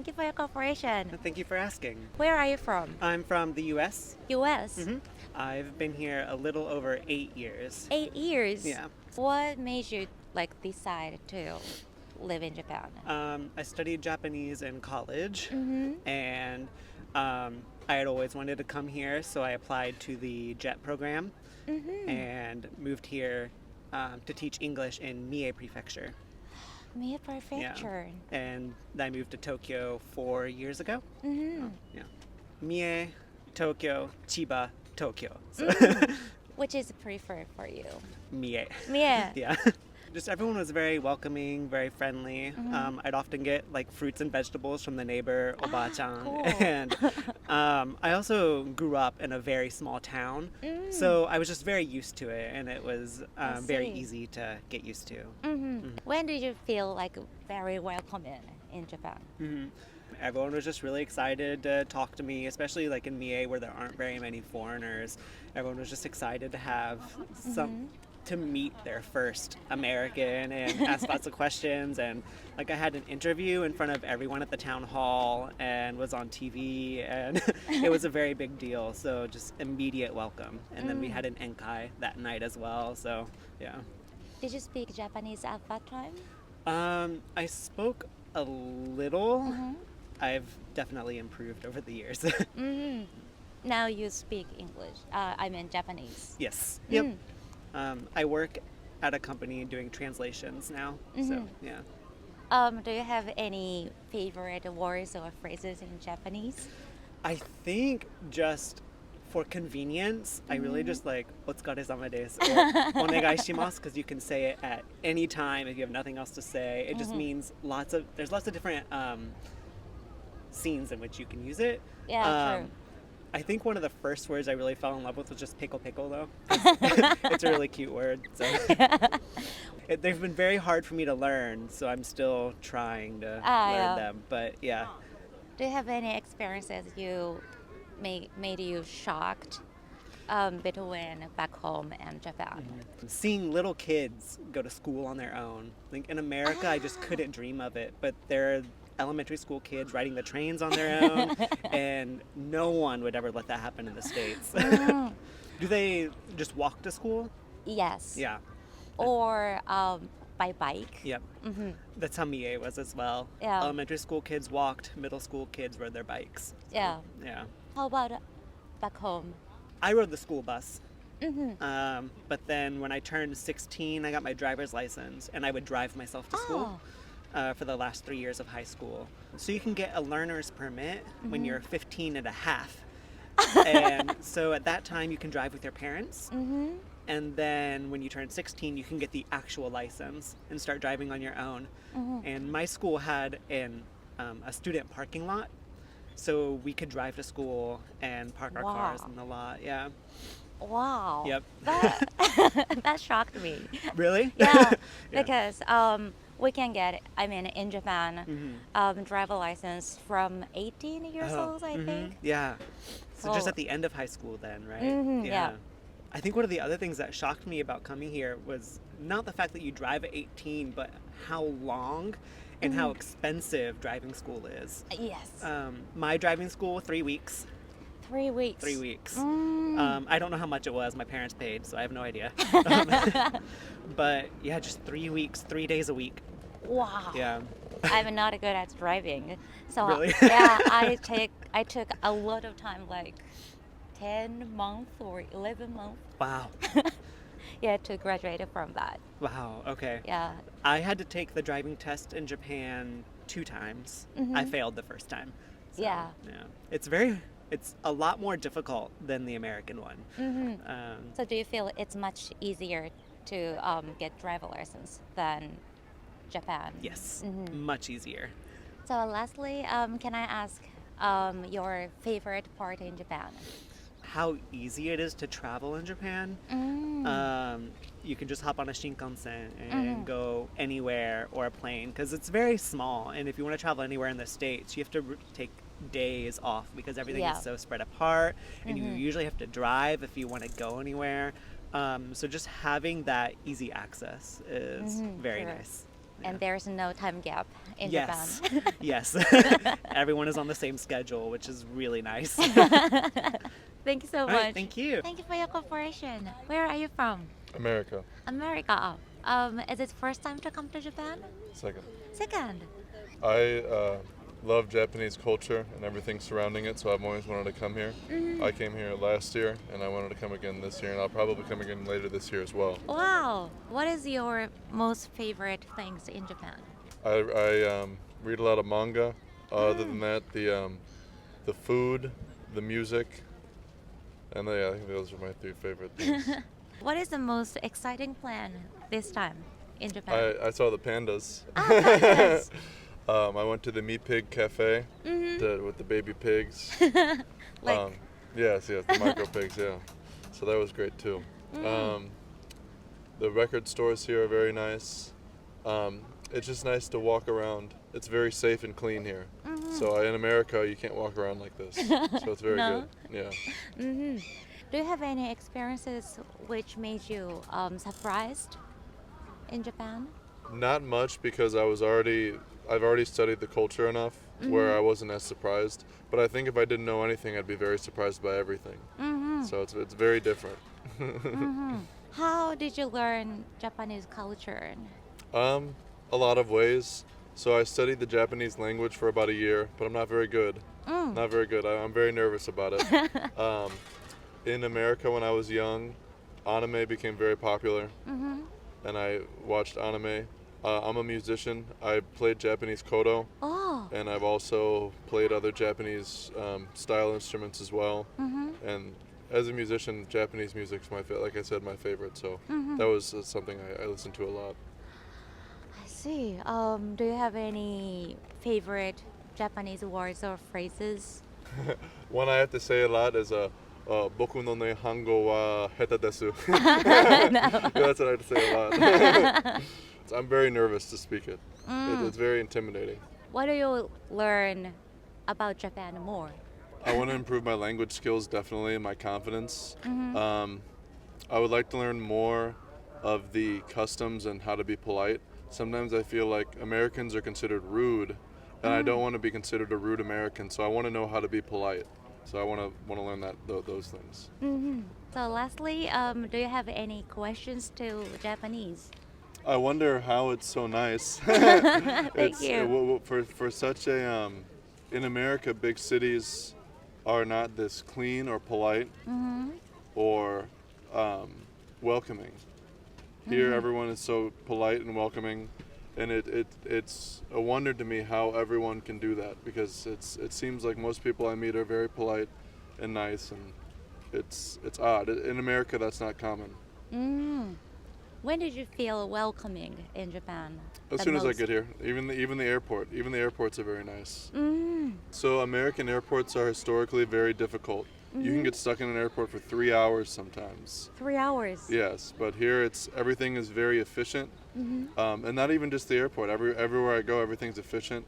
Thank you for your cooperation. Thank you for asking. Where are you from? I'm from the U.S. U.S. I've been here a little over 8 years. 8 years. Yeah. What made you decide to live in Japan? I studied Japanese in college, and I had always wanted to come here, so I applied to the JET program and moved here to teach English in Mie Prefecture. Mie Prefecture. Yeah. And I moved to Tokyo 4 years ago. Mie, Tokyo, Chiba, Tokyo. So Which is preferred for you? Mie. Mie. Yeah. Just everyone was very welcoming, very friendly. I'd often get fruits and vegetables from the neighbor, Oba-chan. Cool. And I also grew up in a very small town, so I was just very used to it, and it was very easy to get used to. When did you feel very welcoming in Japan? Everyone was just really excited to talk to me, especially in Mie where there aren't very many foreigners. Everyone was just excited to have to meet their first American and ask lots of questions. And I had an interview in front of everyone at the town hall and was on TV, and it was a very big deal. So just immediate welcome. And then we had an enkai that night as well. So yeah. Did you speak Japanese at that time? I spoke a little. I've definitely improved over the years. Now you speak English. Japanese. Yes. Yep. I work at a company doing translations now. So yeah. Do you have any favorite words or phrases in Japanese? I think just for convenience, I really just otsukaresama desu or onegai shimasu, because you can say it at any time if you have nothing else to say. It just means there's lots of different scenes in which you can use it. Yeah, true. I think one of the first words I really fell in love with was just pickle though. It's a really cute word. So they've been very hard for me to learn, so I'm still trying to learn them. But yeah. Do you have any experiences you made you shocked between back home and Japan? Seeing little kids go to school on their own. In America, I just couldn't dream of it. But they're elementary school kids riding the trains on their own, and no one would ever let that happen in the States. Do they just walk to school? Yes. Yeah. Or by bike. Yep. That's how Mie was as well. Yeah. Elementary school kids walked, middle school kids rode their bikes. So, Yeah. Yeah. How about back home? I rode the school bus. But then when I turned 16, I got my driver's license, and I would drive myself to school. For the last 3 years of high school. So you can get a learner's permit when you're 15 and a half. And so at that time you can drive with your parents. And then when you turn 16, you can get the actual license and start driving on your own. And my school had a student parking lot. So we could drive to school and park our cars in the lot. Yeah. Wow. Yep. That shocked me. Really? Yeah. Because we can get, in Japan, driver license from 18 years old, I think. Yeah. So just at the end of high school then, right? Yeah. I think one of the other things that shocked me about coming here was not the fact that you drive at 18, but how long and how expensive driving school is. Yes. My driving school, 3 weeks. 3 weeks. 3 weeks. I don't know how much it was. My parents paid, so I have no idea. But yeah, just 3 weeks, 3 days a week. Wow. Yeah. I'm not good at driving. So Really? yeah, I took a lot of time, 10 months or 11 months. Wow. Yeah, to graduate from that. Wow, okay. Yeah. I had to take the driving test in Japan 2 times. I failed the first time. So, Yeah. It's a lot more difficult than the American one. So do you feel it's much easier to get driver license than Japan? Yes, much easier. So lastly, can I ask your favorite part in Japan? How easy it is to travel in Japan. You can just hop on a Shinkansen and go anywhere, or a plane, because it's very small. And if you want to travel anywhere in the States, you have to take days off because everything is so spread apart, and you usually have to drive if you want to go anywhere. So just having that easy access is very nice. And there's no time gap in Yes. Japan. Yes. Everyone is on the same schedule, which is really nice. Thank you so All much. right, thank you. Thank you for your cooperation. Where are you from? America. America. Is it first time to come to Japan? Second. Second. I love Japanese culture and everything surrounding it, so I've always wanted to come here. I came here last year, and I wanted to come again this year, and I'll probably come again later this year as well. Wow. What is your most favorite things in Japan? I read a lot of manga. Other than that, the food, the music, and I think those are my three favorite things. What is the most exciting plan this time in Japan? I saw the pandas. Pandas. I went to the Me Pig Cafe with the baby pigs. Like- Yes, the micro pigs, yeah. So that was great too. The record stores here are very nice. It's just nice to walk around. It's very safe and clean here. So in America, you can't walk around like this. So it's very No? good. Yeah. Do you have any experiences which made you surprised in Japan? Not much because I've already studied the culture enough where I wasn't as surprised. But I think if I didn't know anything, I'd be very surprised by everything. So it's very different. How did you learn Japanese culture? A lot of ways. So I studied the Japanese language for about a year, but I'm not very good. Not very good. I'm very nervous about it. In America, when I was young, anime became very popular, and I watched anime. I'm a musician. I played Japanese koto, and I've also played other Japanese style instruments as well. And as a musician, Japanese music's like I said, my favorite. So that was something I listened to a lot. I see. Do you have any favorite Japanese words or phrases? One I have to say a lot is boku no ne hango wa heta desu. That's what I have to say a lot. I'm very nervous to speak it. It's very intimidating. What do you learn about Japan more? I want to improve my language skills, definitely, and my confidence. I would like to learn more of the customs and how to be polite. Sometimes I feel like Americans are considered rude, and I don't want to be considered a rude American, so I want to know how to be polite. So I want to learn those things. So lastly, do you have any questions to Japanese? I wonder how it's so nice. Thank you. For such a in America, big cities are not this clean or polite or welcoming. Here, everyone is so polite and welcoming, and it's a wonder to me how everyone can do that, because it seems like most people I meet are very polite and nice, and it's odd. In America, that's not common. When did you feel welcoming in Japan? As soon as I get here, even the airports are very nice. So American airports are historically very difficult. You can get stuck in an airport for 3 hours sometimes. 3 hours. Yes, but here everything is very efficient, and not even just the airport. Everywhere I go, everything's efficient.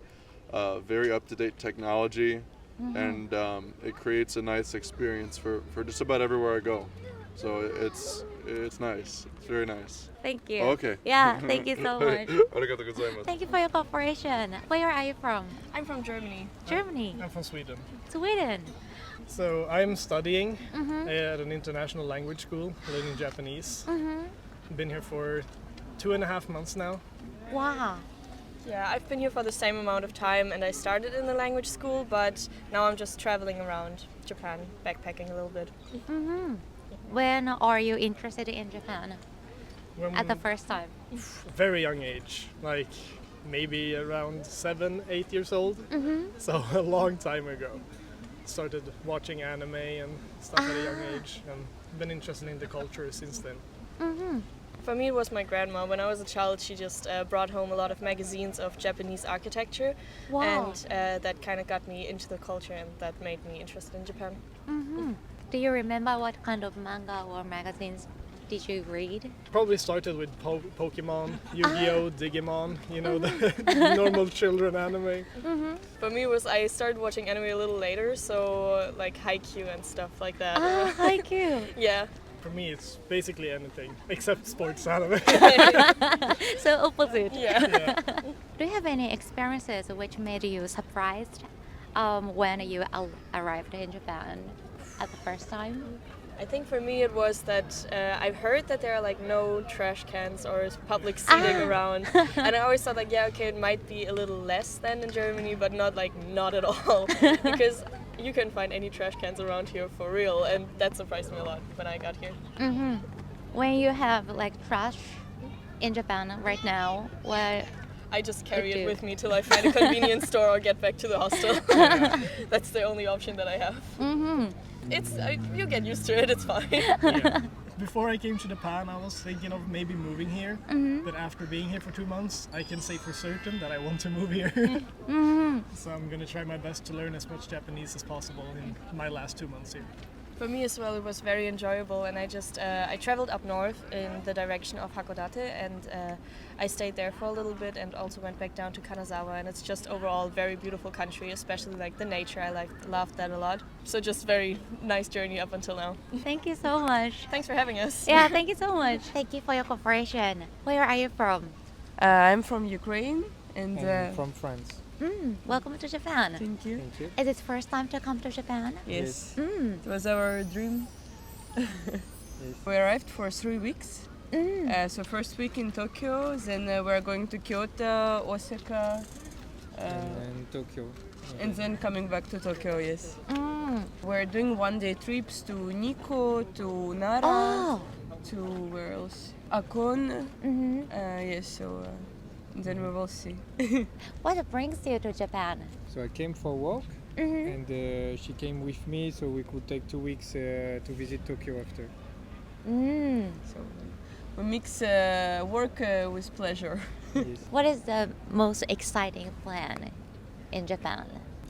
Very up-to-date technology, and it creates a nice experience for just about everywhere I go. So it's nice. It's very nice. Thank you. Okay. Yeah, thank you so much. Arigatou gozaimasu. Thank you for your cooperation. Where are you from? I'm from Germany. Germany. I'm from Sweden. Sweden. So I'm studying at an international language school, learning Japanese. Been here for 2.5 months now. Wow. Yeah, I've been here for the same amount of time, and I started in the language school, but now I'm just traveling around Japan, backpacking a little bit. When are you interested in Japan? When At the first time? very young age, like maybe around 7, 8 years old. So a long time ago. Started watching anime and stuff at a young age, and been interested in the culture since then. For me, it was my grandma. When I was a child, she just brought home a lot of magazines of Japanese architecture, Wow. and that kind of got me into the culture, and that made me interested in Japan. Do you remember what kind of manga or magazines did you read? Probably started with Pokemon, Yu-Gi-Oh, Digimon, the normal children anime. For me, I started watching anime a little later, so like Haikyuu and stuff like that. Haikyuu. Yeah. For me, it's basically anything except sports anime. So opposite. Yeah. Do you have any experiences which made you surprised when you arrived in Japan at the first time? I think for me it was that I've heard that there are like no trash cans or public seating around, and I always thought like, yeah, okay, it might be a little less than in Germany, but not at all, because you can find any trash cans around here for real, and that surprised me a lot when I got here. Mm-hmm. When you have like trash in Japan right now, what? I just carry do. it with me till I find a convenience store or get back to the hostel. That's the only option that I have. Mm-hmm. You get used to it, it's fine. Yeah. Before I came to Japan, I was thinking of maybe moving here. Mm-hmm. But after being here for 2 months, I can say for certain that I want to move here. Mm-hmm. So I'm gonna try my best to learn as much Japanese as possible in my last 2 months here. For me as well, it was very enjoyable, and I traveled up north in the direction of Hakodate, and I stayed there for a little bit, and also went back down to Kanazawa, and it's just overall a very beautiful country, especially like the nature. I loved that a lot. So just very nice journey up until now. Thank you so much. Thanks for having us. Yeah, thank you so much. Thank you for your cooperation. Where are you from? I'm from Ukraine and from France. Welcome to Japan. thank you. Thank you. Is it first time to come to Japan? Yes, Mm. it was our dream. We arrived for 3 weeks. So first week in Tokyo, then we're going to Kyoto, Osaka, And Tokyo. and then coming back to Tokyo. Yes, Mm. we're doing 1-day trips to Nikko, to Nara, Oh. to where else? Akon. Mm-hmm. Yes, so then we will see. What brings you to Japan? So I came for work, Mm-hmm. and she came with me, so we could take 2 weeks to visit Tokyo after. Mm. So we mix work with pleasure. Yes. What is the most exciting plan in Japan?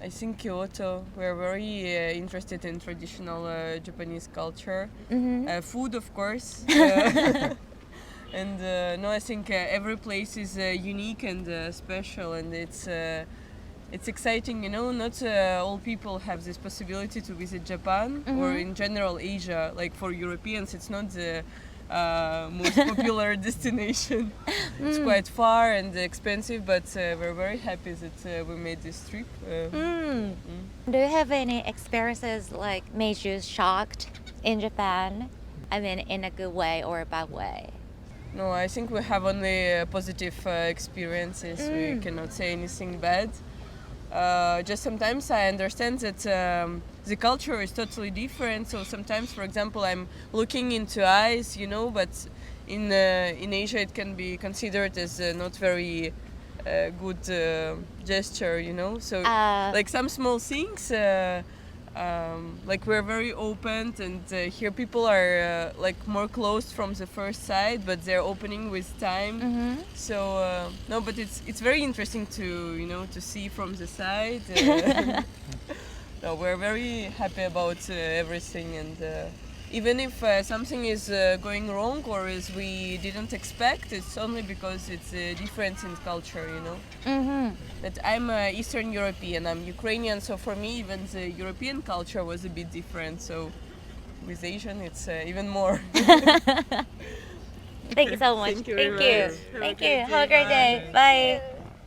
I think Kyoto. We're very interested in traditional Japanese culture, Mm-hmm. food, of course. And no, I think every place is unique and special, and it's exciting. You know, not all people have this possibility to visit Japan or in general Asia. Like for Europeans, it's not the most popular destination. It's quite far and expensive, but we're very happy that we made this trip. Do you have any experiences like made you shocked in Japan? I mean, in a good way or a bad way? No, I think we have only positive experiences. We cannot say anything bad. Just sometimes I understand that the culture is totally different. So sometimes, for example, I'm looking into eyes, you know, but in Asia it can be considered as not very good gesture, you know. So like some small things. Like we're very open, and here people are like more closed from the first sight, but they're opening with time. So no, but it's very interesting to to see from the side. No, we're very happy about everything, and even if something is going wrong or as we didn't expect, it's only because it's a difference in culture, you know. But I'm Eastern European, I'm Ukrainian, so for me even the European culture was a bit different. So with Asian, it's even more. Thank you so much. Thank you very much. Thank you. Have a great day. Bye.